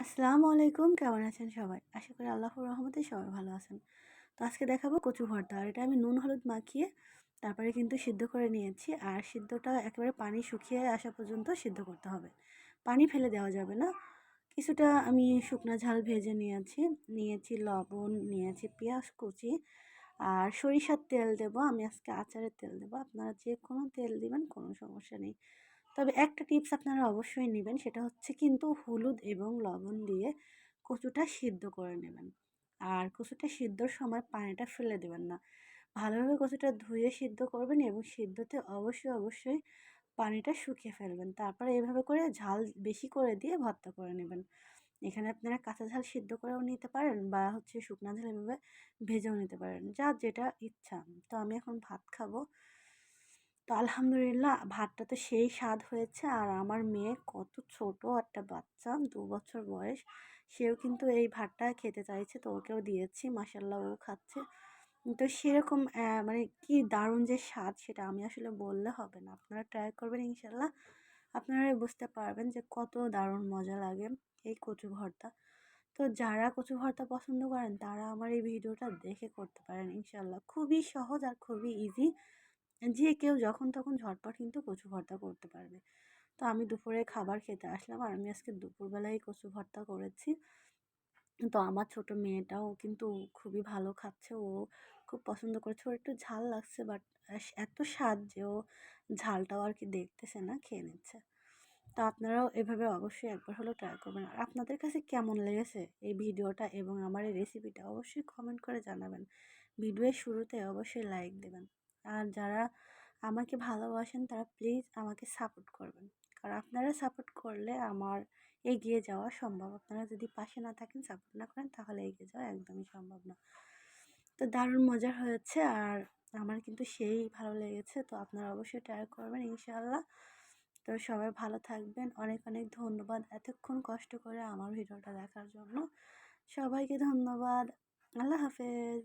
আসসালামু আলাইকুম। কেমন আছেন সবাই? আশা করি আল্লাহর রহমতে সবাই ভালো আছেন। তো আজকে দেখাবো কচু ভর্তা। আর এটা আমি নুন হলুদ মাখিয়ে তারপরে কিন্তু সিদ্ধ করে নিয়েছি। আর সিদ্ধটা একেবারে পানি শুকিয়ে আসা পর্যন্ত সিদ্ধ করতে হবে। পানি ফেলে দেওয়া যাবে না। কিছুটা আমি শুকনা ঝাল ভেজে নিয়েছি লবণ, নিয়েছি পেঁয়াজ কুচি আর সরিষার তেল দেবো। আমি আজকে আচারের তেল দেবো। আপনারা যেকোনো তেল দিবেন, কোনো সমস্যা নেই। তবে একটা টিপস আপনারা অবশ্যই নেবেন, সেটা হচ্ছে কিন্তু হলুদ এবং লবণ দিয়ে কচুটা সিদ্ধ করে নেবেন। আর কচুটা সিদ্ধর সময় পানিটা ফেলে দেবেন না। ভালোভাবে কচুটা ধুয়ে সিদ্ধ করবেন এবং সিদ্ধতে অবশ্যই পানিটা শুকিয়ে ফেলবেন। তারপরে এভাবে করে ঝাল বেশি করে দিয়ে ভর্তা করে নেবেন। এখানে আপনারা কাঁচা ঝাল সিদ্ধ করেও নিতে পারেন বা শুকনা ঝাল এভাবে ভেজেও নিতে পারেন। যার যেটা ইচ্ছা। তো আমি এখন ভাত খাবো। তো আলহামদুলিল্লাহ ভাতটা তো সেই স্বাদ হয়েছে। আর আমার মেয়ে কত ছোট একটা বাচ্চা, ২ বছর বয়স, সেও কিন্তু এই ভাতটা খেতে চাইছে। তো ওকেও দিয়েছি, মাশাআল্লাহ ও খাচ্ছে। তো সেরকম মানে কি দারুণ যে স্বাদ, সেটা আমি আসলে বললে হবে না। আপনারা ট্রাই করবেন ইনশাআল্লাহ। আপনারাই বুঝতে পারবেন যে কত দারুণ মজা লাগে এই কচু ভর্তা। তো যারা কচু ভর্তা পছন্দ করেন তারা আমার এই ভিডিওটা দেখে করতে পারেন ইনশাআল্লাহ। খুবই সহজ আর খুবই ইজি। যে কেউ যখন তখন ঝটপট কিন্তু কচু ভর্তা করতে পারবে। তো আমি দুপুরে খাবার খেতে আসলাম আর আমি আজকে দুপুরবেলায় কচু ভর্তা করেছি। তো আমার ছোট মেয়েটাও কিন্তু খুবই ভালো খাচ্ছে। ও খুব পছন্দ করেছে। ওর একটু ঝাল লাগছে, বাট এত স্বাদ যে ও ঝালটাও আর কি দেখতেছে না, খেয়ে নিচ্ছে। তো আপনারাও এভাবে অবশ্যই একবার হলেও ট্রাই করবেন। আর আপনাদের কাছে কেমন লেগেছে এই ভিডিওটা এবং আমার এই রেসিপিটা অবশ্যই কমেন্ট করে জানাবেন। ভিডিওর শুরুতে অবশ্যই লাইক দেবেন। আর যারা আমাকে ভালোবাসেন তারা প্লিজ আমাকে সাপোর্ট করবেন। কারণ আপনারা সাপোর্ট করলে আমার এগিয়ে যাওয়া সম্ভব। আপনারা যদি পাশে না থাকেন, সাপোর্ট না করেন, তাহলে এগিয়ে যাওয়া একদমই সম্ভব না। তো দারুণ মজার হয়েছে আর আমার কিন্তু সেই ভালো লেগেছে। তো আপনারা অবশ্যই ট্রাই করবেন ইনশাআল্লাহ। তো সবাই ভালো থাকবেন। অনেক অনেক ধন্যবাদ এতক্ষণ কষ্ট করে আমার ভিডিওটা দেখার জন্য। সবাইকে ধন্যবাদ। আল্লাহ হাফেজ।